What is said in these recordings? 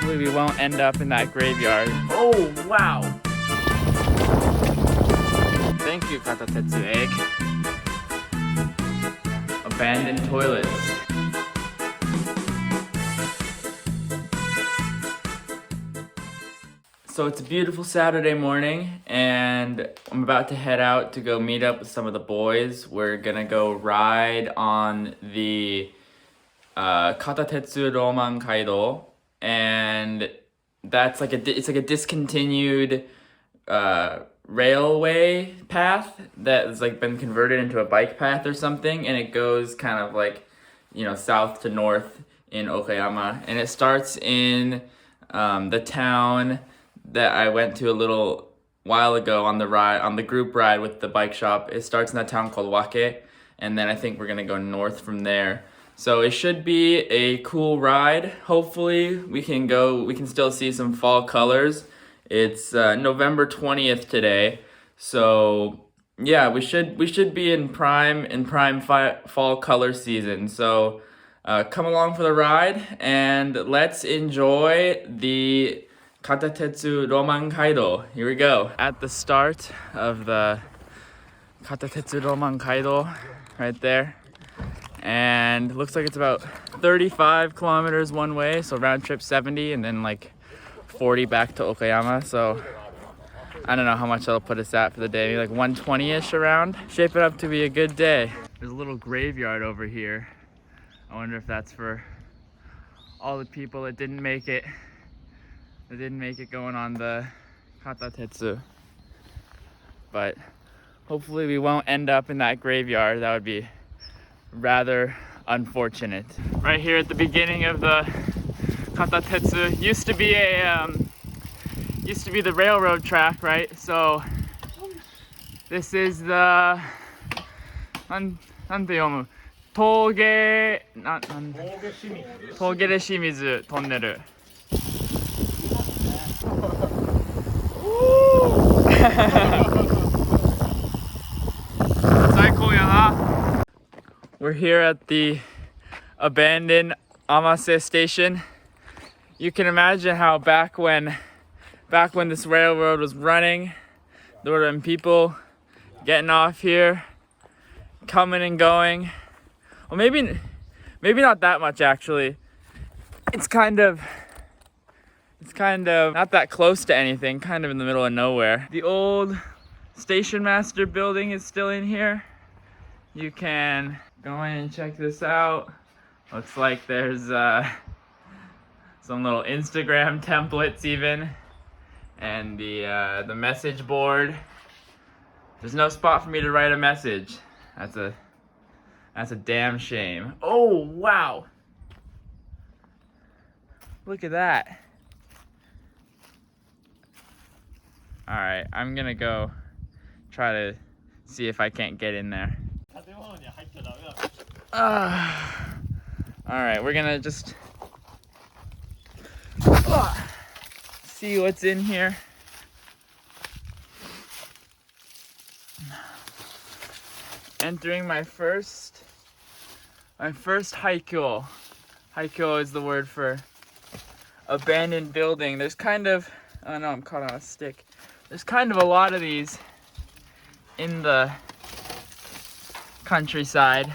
Hopefully we won't end up in that graveyard. Oh, wow. Thank you, Katatetsu egg. Abandoned toilets. So it's a beautiful Saturday morning, and I'm about to head out to go meet up with some of the boys. We're gonna go ride on the Katatetsu Roman Kaido, and that's like it's like a discontinued railway path that has like been converted into a bike path or something, and it goes kind of like, you know, south to north in Okayama, and it starts in the town that I went to a little while ago on the group ride with the bike shop. It starts in that town called Wake, and then I think we're gonna go north from there. So it should be a cool ride. Hopefully we can still see some fall colors. It's November 20th today, so yeah, we should be in prime fall color season. So come along for the ride and let's enjoy the Katatetsu Roman Kaido. Here we go. At the start of the Katatetsu Roman Kaido, right there. And looks like it's about 35 kilometers one way, so round trip 70, and then like 40 back to Okayama. So I don't know how much that'll put us at for the day, maybe like 120-ish around. Shaping up to be a good day. There's a little graveyard over here. I wonder if that's for all the people that didn't make it. Going on the Katatetsu. But hopefully we won't end up in that graveyard. That would be rather unfortunate. Right here at the beginning of the Katatetsu used to be the railroad track, right? So this is the Togere-shimizu tunnel. We're here at the abandoned Amase station. You can imagine how back when this railroad was running, there would have been people getting off here, coming and going. Well, maybe not that much actually. It's kind of not that close to anything, kind of in the middle of nowhere. The old station master building is still in here. You can go in and check this out. Looks like there's some little Instagram templates even, and the message board. There's no spot for me to write a message. That's a damn shame. Oh wow! Look at that. All right, I'm gonna go try to see if I can't get in there. All right, we're gonna just see what's in here. Entering my first haikyo. Haikyo is the word for abandoned building. There's kind of, oh no, I'm caught on a stick. There's kind of a lot of these in the countryside.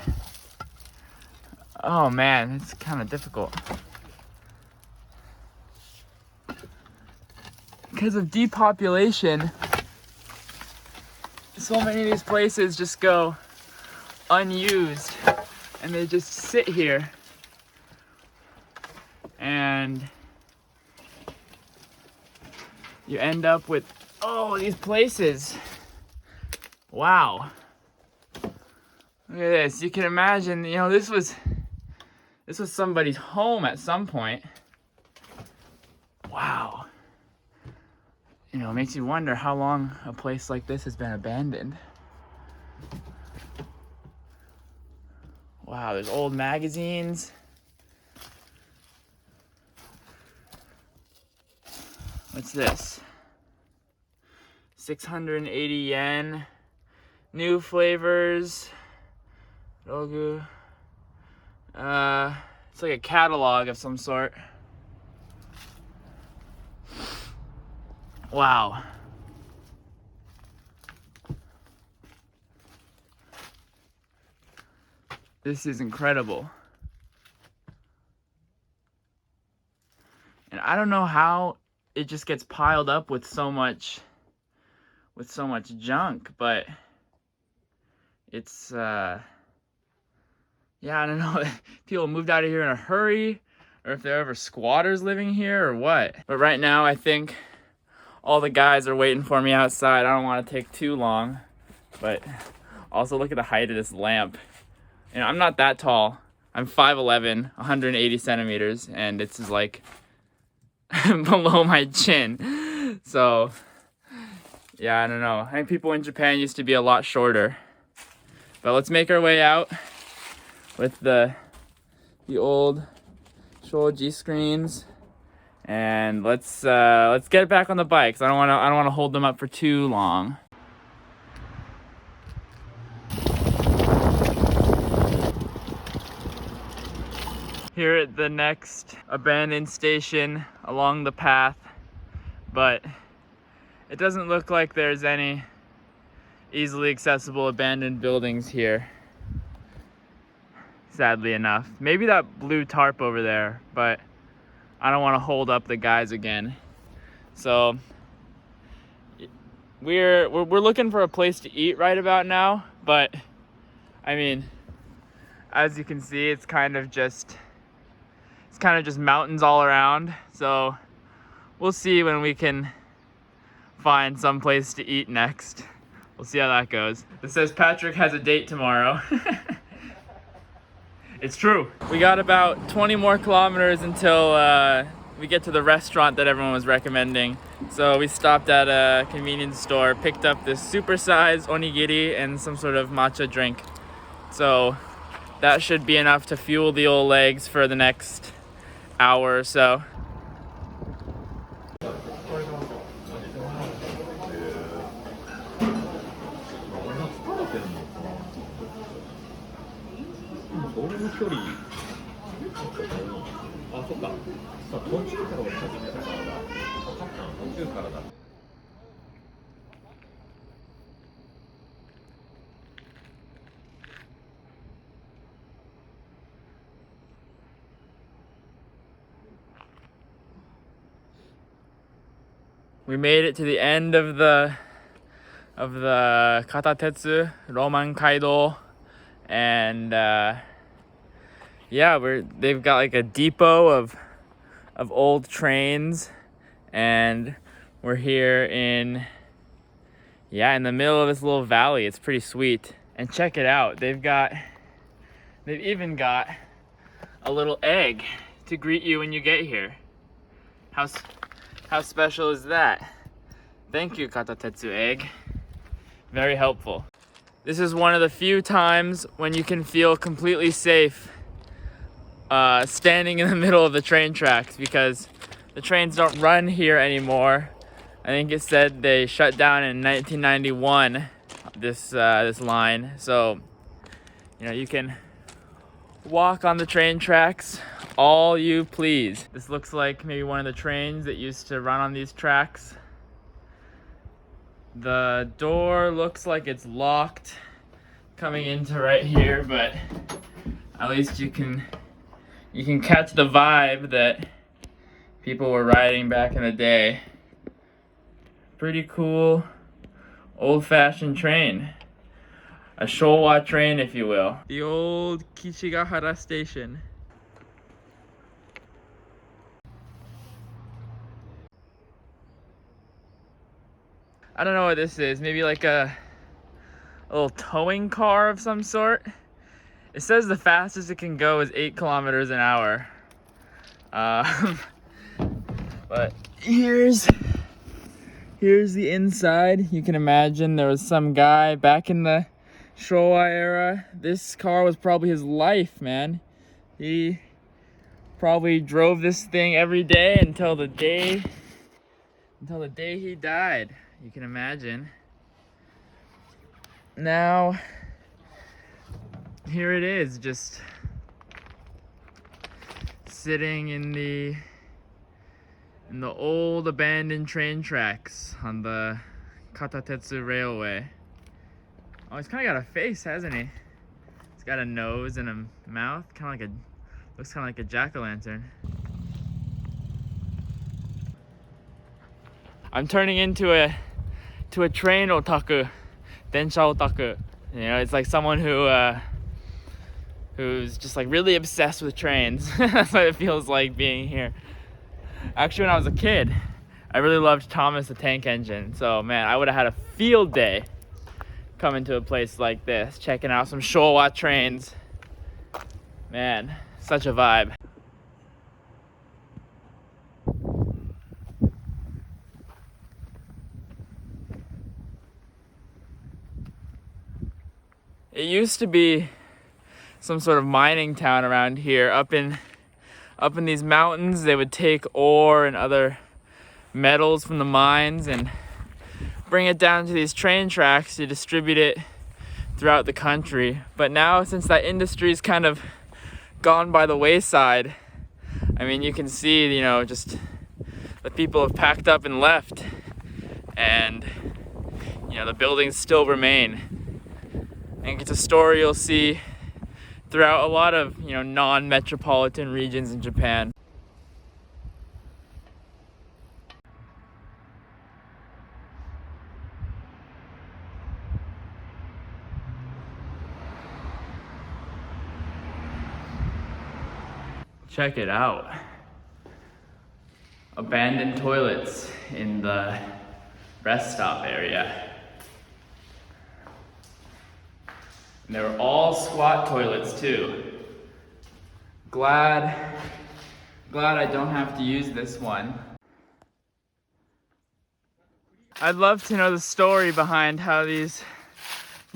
Oh man, it's kind of difficult. Because of depopulation, so many of these places just go unused and they just sit here. And you end up with, oh, these places. Wow. Look at this. You can imagine, you know, this was somebody's home at some point. Wow. You know, it makes you wonder how long a place like this has been abandoned. Wow, there's old magazines. What's this? 680 yen. New flavors. Rogu. It's like a catalog of some sort. Wow. This is incredible. And I don't know how it just gets piled up with so much junk, but it's yeah, I don't know if people moved out of here in a hurry or if there are ever squatters living here or what. But right now I think all the guys are waiting for me outside. I don't want to take too long, but also look at the height of this lamp. You know, I'm not that tall. I'm 5'11", 180 centimeters, and it's like below my chin. So yeah, I don't know. I think people in Japan used to be a lot shorter. But let's make our way out with the old shoji screens, and let's get back on the bikes. I don't want to hold them up for too long. Here at the next abandoned station along the path, but it doesn't look like there's any easily accessible abandoned buildings here, sadly enough. Maybe that blue tarp over there, but I don't want to hold up the guys again. So we're looking for a place to eat right about now, but I mean, as you can see, it's kind of just mountains all around. So we'll see when we can find some place to eat next. We'll see how that goes. It says Patrick has a date tomorrow. It's true. We got about 20 more kilometers until we get to the restaurant that everyone was recommending. So we stopped at a convenience store, picked up this supersized onigiri and some sort of matcha drink. So that should be enough to fuel the old legs for the next hour or so. We made it to the end of the Katatetsu Roman Kaido, and yeah, they've got like a depot of old trains, and we're here in the middle of this little valley. It's pretty sweet. And check it out. They've even got a little egg to greet you when you get here. How special is that? Thank you, Katatetsu egg. Very helpful. This is one of the few times when you can feel completely safe standing in the middle of the train tracks, because the trains don't run here anymore. I think it said they shut down in 1991, this line. So, you know, you can walk on the train tracks all you please. This looks like maybe one of the trains that used to run on these tracks. The door looks like it's locked coming into right here, but at least you can catch the vibe that people were riding back in the day. Pretty cool old-fashioned train. A Showa train, if you will. The old Kishigahara station. I don't know what this is. Maybe like a little towing car of some sort. It says the fastest it can go is 8 kilometers an hour. But here's the inside. You can imagine there was some guy back in the Showa era. This car was probably his life, man. He probably drove this thing every day until the day he died. You can imagine. Now, here it is, just sitting in the in the old abandoned train tracks on the Katatetsu Railway. Oh, he's kind of got a face, hasn't he? He's got a nose and a mouth, looks kind of like a jack-o'-lantern. I'm turning into a train otaku, densha otaku. You know, it's like someone who's just like really obsessed with trains. That's what it feels like being here. Actually, when I was a kid, I really loved Thomas the Tank Engine. So man, I would have had a field day coming to a place like this, checking out some Showa trains. Man, such a vibe. It used to be some sort of mining town around here. Up in these mountains, they would take ore and other metals from the mines and bring it down to these train tracks to distribute it throughout the country. But now, since that industry's kind of gone by the wayside, I mean, you can see, you know, just the people have packed up and left, and you know, the buildings still remain. I think it's a story you'll see throughout a lot of, you know, non-metropolitan regions in Japan. Check it out. Abandoned toilets in the rest stop area. And they were all squat toilets too. Glad I don't have to use this one. I'd love to know the story behind how these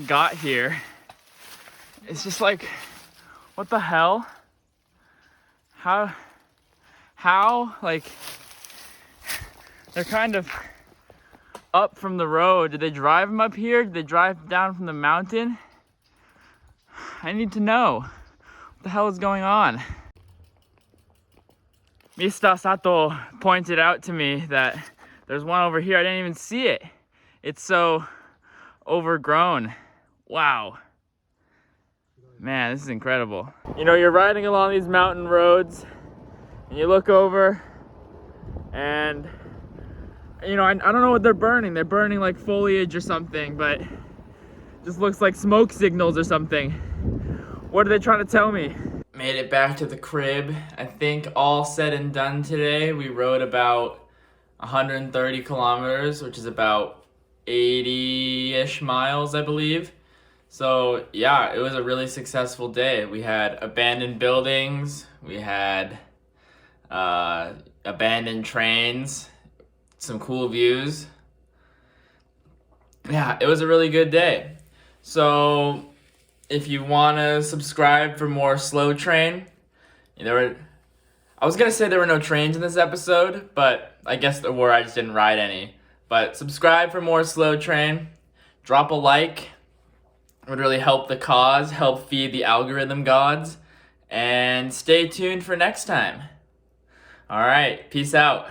got here. It's just like, what the hell? How, like, they're kind of up from the road. Did they drive them up here? Did they drive down from the mountain? I need to know. What the hell is going on? Mr. Sato pointed out to me that there's one over here. I didn't even see it. It's so overgrown. Wow. Man, this is incredible. You know, you're riding along these mountain roads and you look over and, you know, I don't know what they're burning. They're burning like foliage or something, but it just looks like smoke signals or something. What are they trying to tell me? Made it back to the crib. I think all said and done today, we rode about 130 kilometers, which is about 80-ish miles, I believe. So yeah, it was a really successful day. We had abandoned buildings, we had abandoned trains, some cool views. Yeah, it was a really good day. So if you want to subscribe for more Slow Train, I was going to say there were no trains in this episode, but I guess there were, I just didn't ride any. But subscribe for more Slow Train, drop a like. It would really help the cause, help feed the algorithm gods, and stay tuned for next time. All right, peace out.